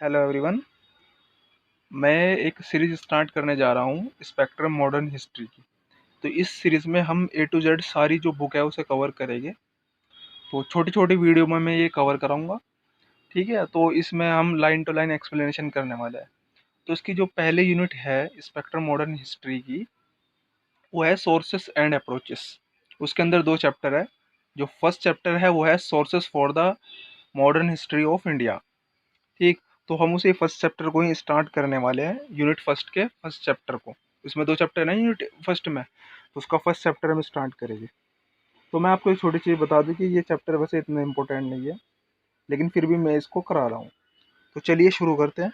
Hello everyone. मैं एक series start करने जा रहा हूँ स्पेक्ट्रम मॉडर्न हिस्ट्री की। तो इस सीरीज में हम ए टू जेड सारी जो बुक है उसे कवर करेंगे। तो छोटी छोटी वीडियो में मैं ये कवर कराऊंगा। ठीक है, तो इसमें हम लाइन टू लाइन एक्सप्लेनेशन करने वाले हैं। तो इसकी जो पहले यूनिट है स्पेक्ट्रम मॉडर्न हिस्ट्री की, वो है सोर्सेस एंड अप्रोचेस। उसके अंदर दो चैप्टर है। जो फर्स्ट चैप्टर है वो है sources for the modern history of India. ठीक। तो हम उसे फर्स्ट चैप्टर को ही स्टार्ट करने वाले हैं, यूनिट फर्स्ट के फर्स्ट चैप्टर को। इसमें दो चैप्टर है यूनिट फर्स्ट में, तो उसका फर्स्ट चैप्टर हम स्टार्ट करेंगे। तो मैं आपको एक छोटी चीज़ बता दूं कि ये चैप्टर वैसे इतना इंपॉर्टेंट नहीं है, लेकिन फिर भी मैं इसको करा रहा हूँ। तो चलिए शुरू करते हैं।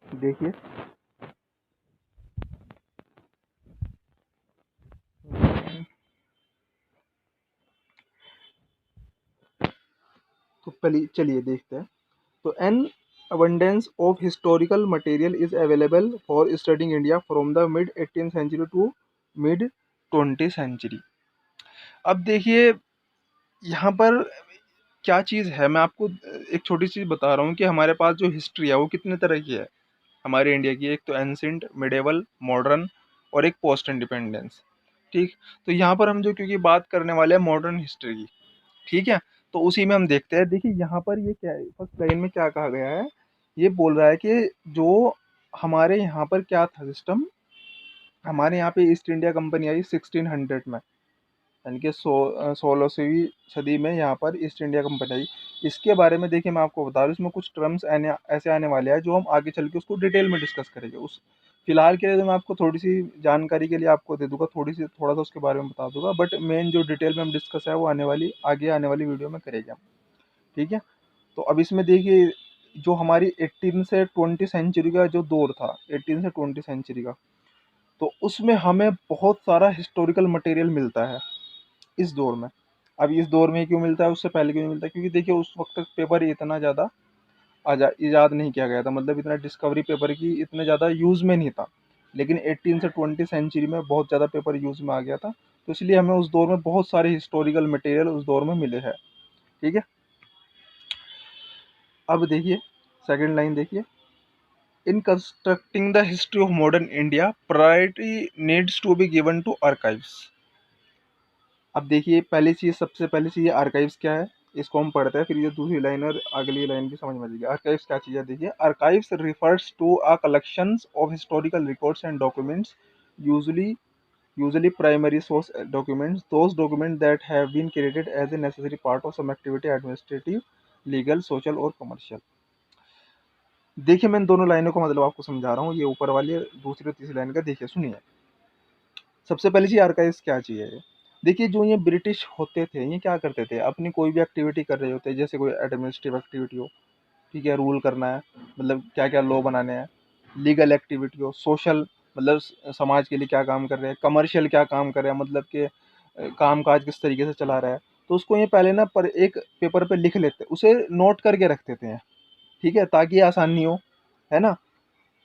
देखिए, तो पहले चलिए देखते हैं। तो N abundance of historical material is available for studying India from the mid 18th century to mid 20th century। अब देखिए, यहाँ पर क्या चीज़ है, मैं आपको एक छोटी चीज़ बता रहा हूँ कि हमारे पास जो हिस्ट्री है वो कितने तरह की है हमारे इंडिया की। एक तो एंसेंट, मिडेवल, मॉडर्न और एक पोस्ट इंडिपेंडेंस। ठीक। तो यहाँ पर हम जो क्योंकि बात करने वाले हैं मॉडर्न हिस्ट्री की, ठीक है, तो उसी में हम देखते हैं। देखिए यहाँ पर ये क्या है, फर्स्ट लाइन में क्या कहा गया है। ये बोल रहा है कि जो हमारे यहाँ पर क्या था सिस्टम, हमारे यहाँ पे ईस्ट इंडिया कंपनी आई 1600 में, यानी कि 16वीं सदी में यहाँ पर ईस्ट इंडिया कंपनी आई। इसके बारे में देखिए मैं आपको बता दूँ, इसमें कुछ टर्म्स ऐसे आने वाले हैं जो हम आगे चल के उसको डिटेल में डिस्कस करेंगे। उस फिलहाल के लिए तो मैं आपको थोड़ी सी जानकारी के लिए आपको दे दूंगा, थोड़ा सा उसके बारे में बता दूंगा, बट मेन जो डिटेल में हम डिस्कस है वो आगे आने वाली वीडियो में करेंगे हम। ठीक है। तो अब इसमें देखिए, जो हमारी 18 से 20 सेंचुरी का जो दौर था, 18 से 20 सेंचुरी का, तो उसमें हमें बहुत सारा हिस्टोरिकल मटेरियल मिलता है इस दौर में। अब इस दौर में क्यों मिलता है, उससे पहले क्यों नहीं मिलता, क्योंकि देखिए उस वक्त तक पेपर इतना ज़्यादा ईजाद नहीं किया गया था, मतलब इतना डिस्कवरी पेपर की इतना ज़्यादा यूज़ में नहीं था। लेकिन 18 से 20 सेंचुरी में बहुत ज़्यादा पेपर यूज़ में आ गया था, तो इसलिए हमें उस दौर में बहुत सारे हिस्टोरिकल मटेरियल उस दौर में मिले हैं। ठीक है। अब देखिए सेकेंड लाइन देखिए, in constructing the history of modern India priority needs to be given to archives. अब देखिए पहली चीज़, सबसे पहली चीज़ आर्काइव्स क्या है, इसको हम पढ़ते हैं, फिर ये दूसरी लाइन और अगली लाइन भी समझ में आ जाएगी। आर्काइव्स क्या चीज़ है, देखिए archives refers to a collections of historical records and documents, usually usually primary source documents, those documents that have been created as a necessary part of some activity, administrative, legal, social और commercial। देखिए मैं इन दोनों लाइनों को मतलब आपको समझा रहा हूँ, ये ऊपर वाली दूसरी और तीसरी लाइन का देखिए सुनिए। सबसे पहली चीज़ आर्काइव्स क्या चीज़ है। देखिए जो ये ब्रिटिश होते थे, ये क्या करते थे, अपनी कोई भी एक्टिविटी कर रहे होते, जैसे कोई एडमिनिस्ट्रेटिव एक्टिविटी हो, ठीक है, रूल करना है, मतलब क्या क्या लॉ बनाने हैं, लीगल एक्टिविटी हो, सोशल मतलब समाज के लिए क्या काम कर रहे हैं, कमर्शियल क्या काम कर रहे हैं, मतलब कि काम काज किस तरीके से चला रहा है, तो उसको ये पहले ना पर एक पेपर पे लिख लेते, उसे नोट करके रख देते हैं। ठीक है, ताकि आसानी हो, है ना।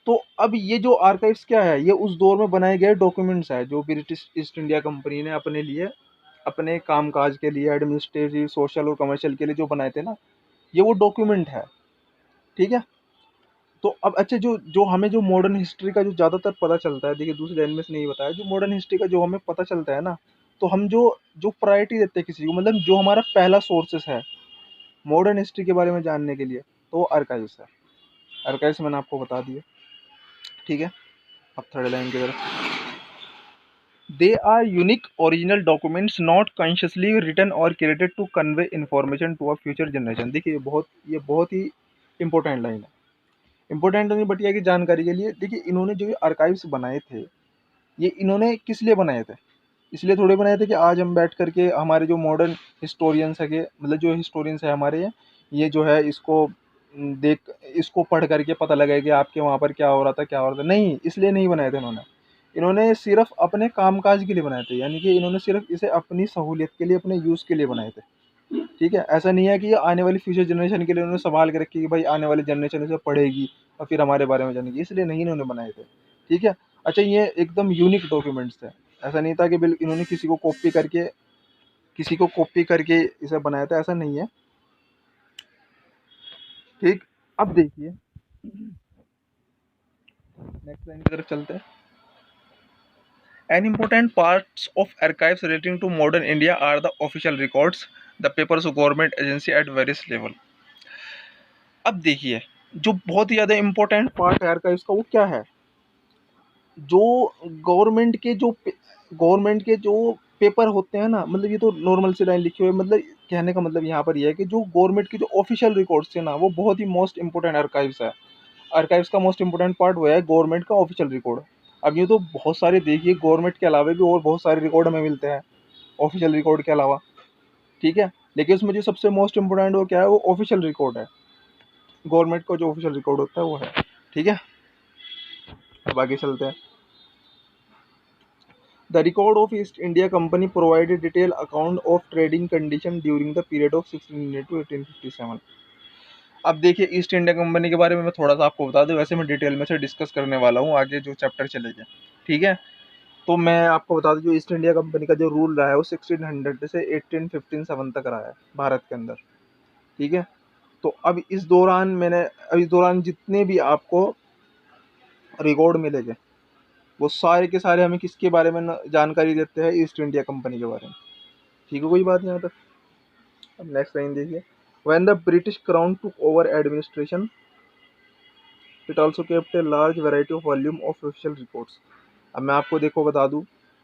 तो अब ये जो आर्काइव्स क्या है, ये उस दौर में बनाए गए डॉक्यूमेंट्स है जो ब्रिटिश ईस्ट इंडिया कंपनी ने अपने लिए, अपने कामकाज के लिए, एडमिनिस्ट्रेटिव, सोशल और कमर्शियल के लिए जो बनाए थे ना, ये वो डॉक्यूमेंट है। ठीक है। तो अब अच्छा, जो जो हमें जो मॉडर्न हिस्ट्री का जो ज़्यादातर पता चलता है, देखिए दूसरी लाइन में से नहीं बताया, जो मॉडर्न हिस्ट्री का जो हमें पता चलता है ना, तो हम जो जो प्रायोरिटी देते हैं किसी को, मतलब जो हमारा पहला सोर्सेस है मॉडर्न हिस्ट्री के बारे में जानने के लिए, तो वो आर्काइव्स है। आर्काइव्स मैंने आपको बता दिया। ठीक है। अब थर्ड लाइन की तरफ, they are unique original documents not consciously written और created to convey information to a future generation. देखिए ये बहुत ही इंपॉर्टेंट लाइन है। इंपॉर्टेंट नहीं, बट ये की जानकारी के लिए। देखिए इन्होंने जो आर्काइव्स बनाए थे, ये इन्होंने किस लिए बनाए थे, इसलिए थोड़े बनाए थे कि आज हम बैठ करके हमारे जो मॉडर्न हिस्टोरियंस है, मतलब जो हिस्टोरियंस है हमारे, ये जो है इसको देख, इसको पढ़ करके पता लगे कि आपके वहाँ पर क्या हो रहा था, क्या हो रहा था। नहीं, इसलिए नहीं बनाए थे इन्होंने। इन्होंने सिर्फ अपने कामकाज के लिए बनाए थे, यानी कि इन्होंने सिर्फ इसे अपनी सहूलियत के लिए, अपने यूज़ के लिए बनाए थे। ठीक है। ऐसा नहीं है कि ये आने वाली फ्यूचर जनरेशन के लिए उन्होंने संभाल के रखी कि भाई आने वाली जनरेशन इसे पढ़ेगी और फिर हमारे बारे में जानेगी, इसलिए नहीं इन्होंने बनाए थे। ठीक है। अच्छा, ये एकदम यूनिक डॉक्यूमेंट्स थे, ऐसा नहीं था कि बिल्कुल इन्होंने किसी को कॉपी करके किसी को कॉपी करके इसे बनाया था, ऐसा नहीं है। ठीक, अब देखिए नेक्स्ट लाइन की तरफ चलते हैं। An important parts of archives relating to modern India are the official records, the papers of government agency at various level। अब देखिए जो बहुत ही ज़्यादा इम्पोर्टेंट पार्ट है आर्काइव्स का वो क्या है, जो गवर्नमेंट के जो गवर्नमेंट के जो पेपर होते हैं ना, मतलब ये तो नॉर्मल से लाइन लिखी हुई है, मतलब कहने का मतलब यहाँ पर ये है कि जो गवर्नमेंट के जो ऑफिशियल रिकॉर्ड्स थे ना, वो बहुत ही मोस्ट इंपॉर्टेंट आर्काइव्स है। आर्काइव्स का मोस्ट इंपॉर्टेंट पार्ट वो है गवर्नमेंट का ऑफिशियल रिकॉर्ड। अब ये तो बहुत सारे देखिए गवर्नमेंट के अलावा भी और बहुत सारे रिकॉर्ड हमें मिलते हैं ऑफिशियल रिकॉर्ड के अलावा, ठीक है, लेकिन उसमें जो सबसे मोस्ट इंपॉर्टेंट वो क्या है, वो ऑफिशियल रिकॉर्ड है, गवर्नमेंट का जो ऑफिशियल रिकॉर्ड होता है वो है। ठीक है, अब आगे चलते हैं। The record of East India Company provided detailed account of trading condition during the period of 1600 to 1857। अब देखिए ईस्ट इंडिया कंपनी के बारे में मैं थोड़ा सा आपको बता दूं, वैसे मैं डिटेल में से डिस्कस करने वाला हूँ आगे जो चैप्टर चलेगा, ठीक है। तो मैं आपको बता दूं जो ईस्ट इंडिया कंपनी का जो रूल रहा है वो 1600 से 1857 तक रहा है भारत के अंदर, ठीक है। तो अब इस दौरान जितने भी आपको रिकॉर्ड मिलेंगे वो सारे के सारे हमें किसके बारे में जानकारी देते हैं, ईस्ट इंडिया कंपनी के बारे में। ठीक है, कोई बात यहाँ तक। अब नेक्स्ट लाइन देखिए। When the British crown took over administration it also kept a large variety of volume of official records. अब मैं आपको देखो बता दूं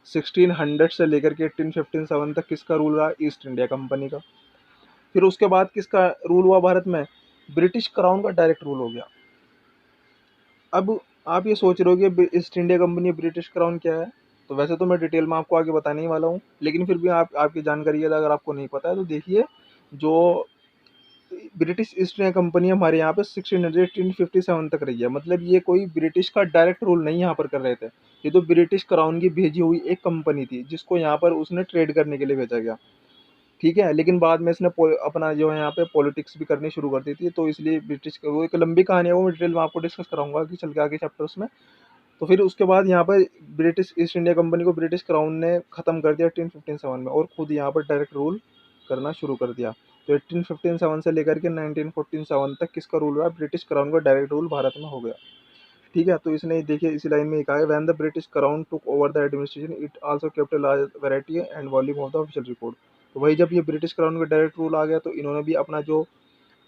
1600 से लेकर के 1857 तक किसका रूल रहा, ईस्ट इंडिया कंपनी का। फिर उसके बाद किसका रूल हुआ भारत में, ब्रिटिश क्राउन का डायरेक्ट रूल हो गया। अब आप ये सोच रहे हो कि east India company British crown क्या है, तो वैसे तो मैं डिटेल में आपको आगे बताने ही वाला हूँ, लेकिन फिर भी आपकी जानकारी है अगर आपको नहीं पता है तो देखिए। जो ब्रिटिश ईस्ट इंडिया कंपनी हमारे यहाँ पे 1657 तक रही है, मतलब ये कोई ब्रिटिश का डायरेक्ट रूल नहीं यहाँ पर कर रहे थे, ये तो ब्रिटिश क्राउन की भेजी हुई एक कंपनी थी जिसको यहाँ पर उसने ट्रेड करने के लिए भेजा गया, ठीक है। लेकिन बाद में इसने अपना जो है यहाँ पे पॉलिटिक्स भी करनी शुरू कर दी थी, तो इसलिए ब्रिटिश वो एक लंबी कहानी है, वो डिटेल में आपको डिस्कस कराऊंगा कि चल के आगे चैप्टर्स में। तो फिर उसके बाद यहाँ पर ब्रिटिश ईस्ट इंडिया कंपनी को ब्रिटिश क्राउन ने ख़त्म कर दिया 1857 में और खुद यहाँ पर डायरेक्ट रूल करना शुरू कर दिया। तो 1857 से लेकर के 1947 तक किसका रूल रहा, ब्रिटिश क्राउन का डायरेक्ट रूल भारत में हो गया, ठीक है। तो इसने देखिए इसी लाइन में ही कहा है when the British crown took over the administration it also kept a large variety and volume of the official record. तो वही जब ये ब्रिटिश क्राउन का डायरेक्ट रूल आ गया तो इन्होंने भी अपना जो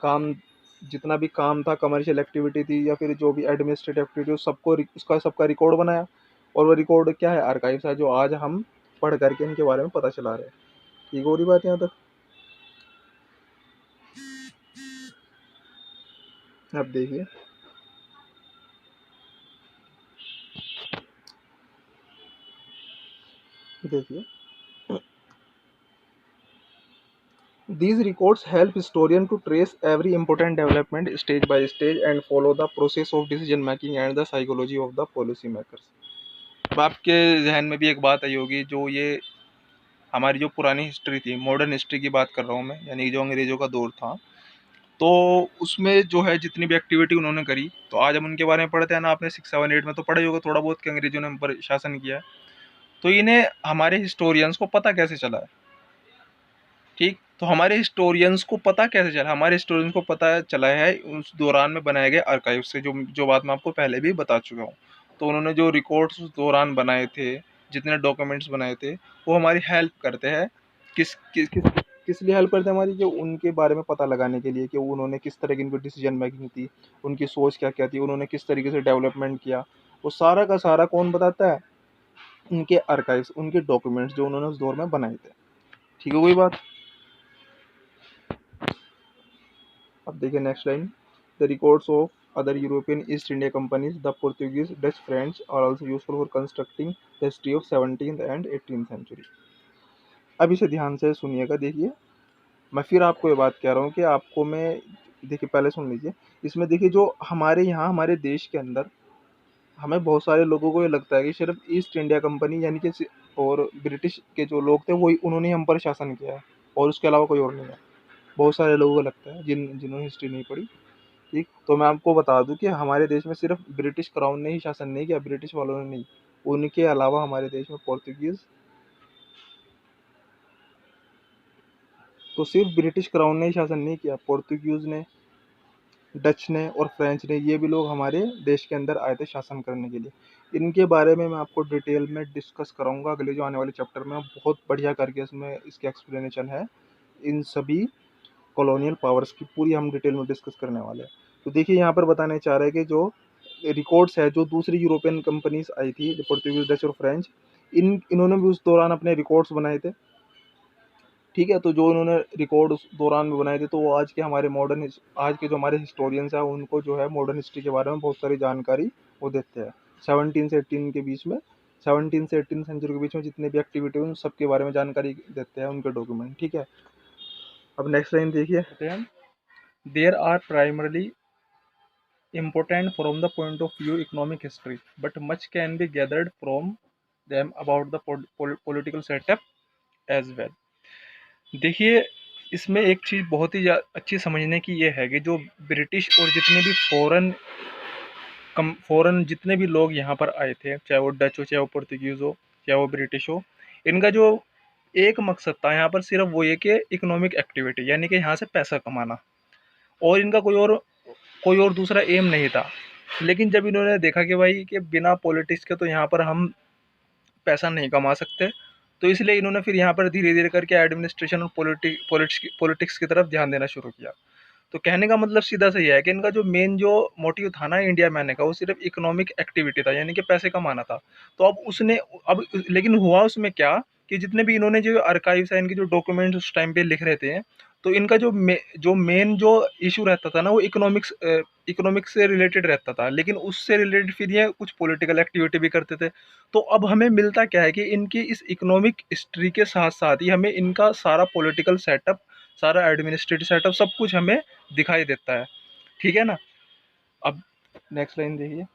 काम, जितना भी काम था, कमर्शियल एक्टिविटी थी या फिर जो भी एडमिनिस्ट्रेटिव एक्टिविटी, सबको उसका सबका रिकॉर्ड बनाया। और वो रिकॉर्ड क्या है, आर्काइव्स है, जो आज हम पढ़ करके इनके बारे में पता चला रहे हैं। ठीक हो रही बात यहाँ तक। अब देखिए देखिए these records help historian to trace every important development stage by stage and follow the process of decision making and the psychology of the policy makers। अब आपके जहन में भी एक बात आई होगी, जो ये हमारी जो पुरानी हिस्ट्री थी, मॉडर्न हिस्ट्री की बात कर रहा हूँ मैं, यानी जो अंग्रेज़ों का दौर था, तो उसमें जो है जितनी भी एक्टिविटी उन्होंने करी, तो आज हम उनके बारे में पढ़ते हैं ना, आपने 6, 7, 8 में तो पढ़ा ही होगा थोड़ा बहुत कि अंग्रेजों ने हम पर शासन किया है। तो इन्हें हमारे हिस्टोरियंस को पता कैसे चला है, ठीक। तो हमारे हिस्टोरियंस को पता कैसे चला, हमारे हिस्टोरियंस को पता चला है उस दौरान में बनाए गए आर्काइव से, जो जो बात मैं आपको पहले भी बता चुका हूँ। तो उन्होंने जो रिकॉर्ड्स उस दौरान बनाए थे, जितने डॉक्यूमेंट्स बनाए थे, वो हमारी हेल्प करते हैं। किस किस किस किस लिए हेल्प करते हैं हमारी, जो उनके बारे में पता लगाने के लिए कि उन्होंने किस तरह की उनकी डिसीजन मेकिंग थी, उनकी सोच क्या क्या थी, उन्होंने किस तरीके से डेवलपमेंट किया, वो सारा का सारा कौन बताता है, उनके आर्काइव्स, उनके डॉक्यूमेंट्स जो उन्होंने उस दौर में बनाए थे। ठीक है, कोई बात। अब देखिए next line. The records of other European East India companies the Portuguese Dutch French are also useful for constructing the history of 17th and 18th century. अब इसे ध्यान से सुनिएगा। देखिए मैं फिर आपको ये बात कह रहा हूँ कि आपको मैं, देखिए पहले सुन लीजिए। इसमें देखिए जो हमारे यहाँ हमारे देश के अंदर हमें बहुत सारे लोगों को ये लगता है कि सिर्फ ईस्ट इंडिया कंपनी यानी कि और ब्रिटिश के जो लोग थे वही उन्होंने हम पर शासन किया है और उसके अलावा कोई और नहीं है। बहुत सारे लोगों को लगता है जिन्होंने हिस्ट्री नहीं पढ़ी, ठीक। तो मैं आपको बता दूं कि हमारे देश में सिर्फ ब्रिटिश क्राउन ने ही शासन नहीं किया, ब्रिटिश वालों ने नहीं, उनके अलावा हमारे देश में पोर्तुगीज, तो सिर्फ ब्रिटिश क्राउन ने ही शासन नहीं किया, पोर्तुगीज ने, डच ने और फ्रेंच ने, ये भी लोग हमारे देश के अंदर आए थे शासन करने के लिए। इनके बारे में मैं आपको डिटेल में डिस्कस कराऊंगा अगले जो आने वाले चैप्टर में, बहुत बढ़िया करके इसमें इसकी एक्सप्लेनेशन है। इन सभी कॉलोनियल पावर्स की पूरी हम डिटेल में डिस्कस करने वाले हैं। तो देखिए यहाँ पर बताने चाह रहे हैं कि जो रिकॉर्ड्स है, जो दूसरी यूरोपियन कंपनीज आई थी, जो पोर्तुगीज, डच और फ्रेंच, इन्होंने भी उस दौरान अपने रिकॉर्ड्स बनाए थे। ठीक है, तो जो इन्होंने रिकॉर्ड उस दौरान में बनाए थे, तो वो आज के हमारे आज के जो हमारे हिस्टोरियंस हैं उनको जो है मॉडर्न हिस्ट्री के बारे में बहुत सारी जानकारी वो देते हैं। 17 से 18 के बीच में, 17 से 18 सेंचुरी के बीच में जितने भी एक्टिविटी हुई उन सबके बारे में जानकारी देते हैं उनके डॉक्यूमेंट। ठीक है, अब नेक्स्ट लाइन देखिए, there are primarily important from the point of view economic history, but much can be gathered from them about the political setup as well। देखिए, इसमें एक चीज़ बहुत ही अच्छी समझने की ये है कि जो ब्रिटिश और जितने भी फॉरेन जितने भी लोग यहाँ पर आए थे, चाहे वो डच हो, चाहे वो पुर्तगीज़ हो, चाहे वो ब्रिटिश हो, इनका जो एक मकसद था यहाँ पर सिर्फ वो ये कि इकोनॉमिक एक्टिविटी, यानी कि यहाँ से पैसा कमाना, और इनका कोई और दूसरा एम नहीं था। लेकिन जब इन्होंने देखा कि भाई कि बिना पॉलिटिक्स के तो यहाँ पर हम पैसा नहीं कमा सकते, तो इसलिए इन्होंने फिर यहाँ पर धीरे धीरे करके एडमिनिस्ट्रेशन और पॉलिटिक्स की तरफ ध्यान देना शुरू किया। तो कहने का मतलब सीधा सा ये है कि इनका जो मेन जो मोटिव था ना इंडिया में आने का, वो सिर्फ इकोनॉमिक एक्टिविटी था, यानी कि पैसे कमाना था। तो अब लेकिन हुआ उसमें क्या कि जितने भी इन्होंने जो आर्काइव्स है, इनके जो डॉक्यूमेंट्स उस टाइम पे लिख रहे थे, तो इनका जो मेन जो इशू रहता था ना, वो इकोनॉमिक्स से रिलेटेड रहता था, लेकिन उससे रिलेटेड फिर ये कुछ पॉलिटिकल एक्टिविटी भी करते थे। तो अब हमें मिलता क्या है कि इनकी इस इकोनॉमिक हिस्ट्री के साथ साथ ही हमें इनका सारा पॉलिटिकल सेटअप, सारा एडमिनिस्ट्रेटिव सेटअप, सब कुछ हमें दिखाई देता है। ठीक है ना। अब नेक्स्ट लाइन देखिए,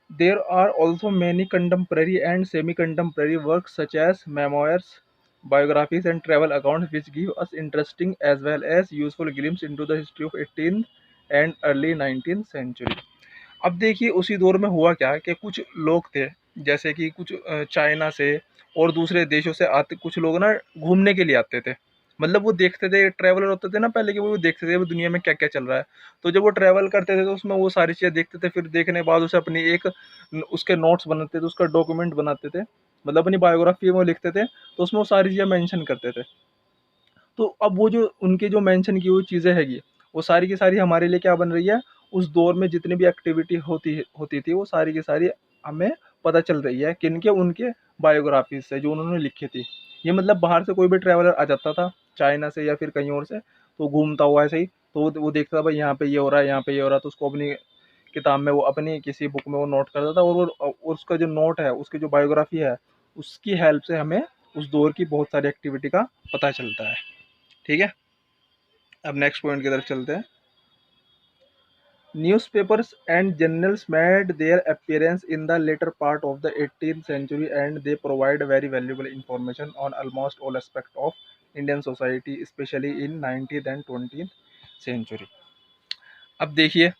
there are also many contemporary and semi contemporary work such as memoirs, biographies and travel accounts which give us interesting as well as useful glimpse into the history of 18th and early 19th century। अब देखिए उसी दौर में हुआ क्या कि कुछ लोग थे, जैसे कि कुछ चाइना से और दूसरे देशों से आते कुछ लोग ना घूमने के लिए आते थे। मतलब वो देखते थे, ट्रैवलर होते थे ना पहले के, वो देखते थे वो दुनिया में क्या क्या चल रहा है। तो जब वो ट्रैवल करते थे तो उसमें वो सारी चीज़ें देखते थे, फिर देखने के बाद उसे अपनी एक उसके नोट्स बनाते थे, उसका डॉक्यूमेंट बनाते थे, मतलब अपनी बायोग्राफी में वो लिखते थे, तो उसमें वो सारी चीज़ें मेंशन करते थे। तो अब वो जो उनके जो मेंशन की हुई चीज़ें हैगी, वो सारी की सारी हमारे लिए क्या बन रही है, उस दौर में जितनी भी एक्टिविटी होती थी, वो सारी की सारी हमें पता चल रही है किनके, उनके बायोग्राफीज से जो उन्होंने लिखी थी। ये मतलब बाहर से कोई भी ट्रैवलर आ जाता था, चाइना से या फिर कहीं और से, तो घूमता हुआ ऐसे ही, तो वो देखता था भाई यहाँ पे ये हो रहा है, यहाँ पे ये हो रहा है, तो उसको अपनी किताब में, वो अपनी किसी बुक में वो नोट करता था, और वो उसका जो नोट है, उसकी जो बायोग्राफी है, उसकी हेल्प से हमें उस दौर की बहुत सारी एक्टिविटी का पता चलता है। ठीक है, अब नेक्स्ट पॉइंट की तरफ चलते हैं। Newspapers and journals made their appearance in the later part of the 18th century and they provide very valuable information on almost all aspects of Indian society, especially in 19th and 20th century। अब देखिए,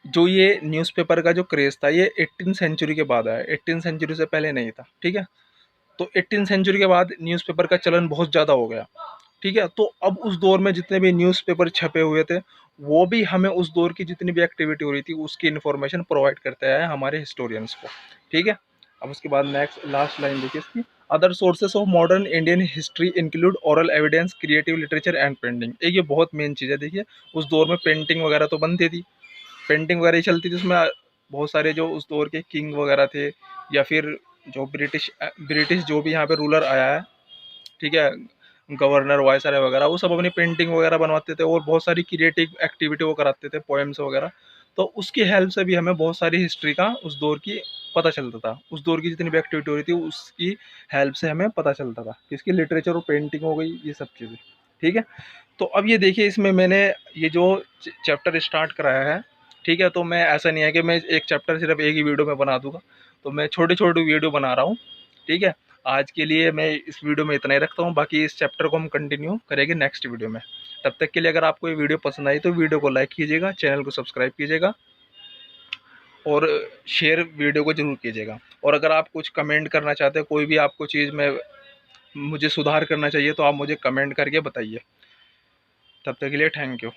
जो ये newspaper का जो craze था, ये 18th century के बाद आया, 18th सेंचुरी से पहले नहीं था। ठीक है, तो 18th सेंचुरी के बाद न्यूज़पेपर का चलन बहुत ज़्यादा हो गया। ठीक है, तो अब उस दौर में जितने भी न्यूज़पेपर छपे हुए थे, वो भी हमें उस दौर की जितनी भी एक्टिविटी हो रही थी उसकी इन्फॉर्मेशन प्रोवाइड करते हैं हमारे हिस्टोरियंस को। ठीक है, अब उसके बाद नेक्स्ट लास्ट लाइन देखिए इसकी, other sources of modern Indian history include oral evidence, creative literature and painting. एक ये बहुत मेन चीज़ है। देखिए, उस दौर में पेंटिंग वगैरह तो बनती थी, पेंटिंग वगैरह ही चलती थी, उसमें बहुत सारे जो उस दौर के किंग वगैरह थे, या फिर जो ब्रिटिश जो भी यहाँ पे रूलर आया है, ठीक है, गवर्नर, वायसराय वगैरह, वो सब अपनी पेंटिंग वगैरह बनवाते थे और बहुत सारी क्रिएटिव एक्टिविटी वो कराते थे, पोएम्स वगैरह। तो उसकी हेल्प से भी हमें बहुत सारी हिस्ट्री का उस दौर की पता चलता था, उस दौर की जितनी भी एक्टिविटी हो रही थी उसकी हेल्प से हमें पता चलता था, किसकी, लिटरेचर और पेंटिंग हो गई, ये सब चीज़ें। ठीक है, तो अब ये देखिए, इसमें मैंने ये जो चैप्टर स्टार्ट कराया है, ठीक है, तो मैं ऐसा नहीं है कि मैं एक चैप्टर सिर्फ एक ही वीडियो में बना दूंगा, तो मैं छोटी छोटी वीडियो बना रहा हूँ। ठीक है, आज के लिए मैं इस वीडियो में इतना ही रखता हूँ, बाकी इस चैप्टर को हम कंटिन्यू करेंगे नेक्स्ट वीडियो में। तब तक के लिए अगर आपको ये वीडियो पसंद आई तो वीडियो को लाइक कीजिएगा, चैनल को सब्सक्राइब कीजिएगा और शेयर वीडियो को ज़रूर कीजिएगा। और अगर आप कुछ कमेंट करना चाहते हैं, कोई भी आपको चीज़ में मुझे सुधार करना चाहिए, तो आप मुझे कमेंट करके बताइए। तब तक के लिए थैंक यू।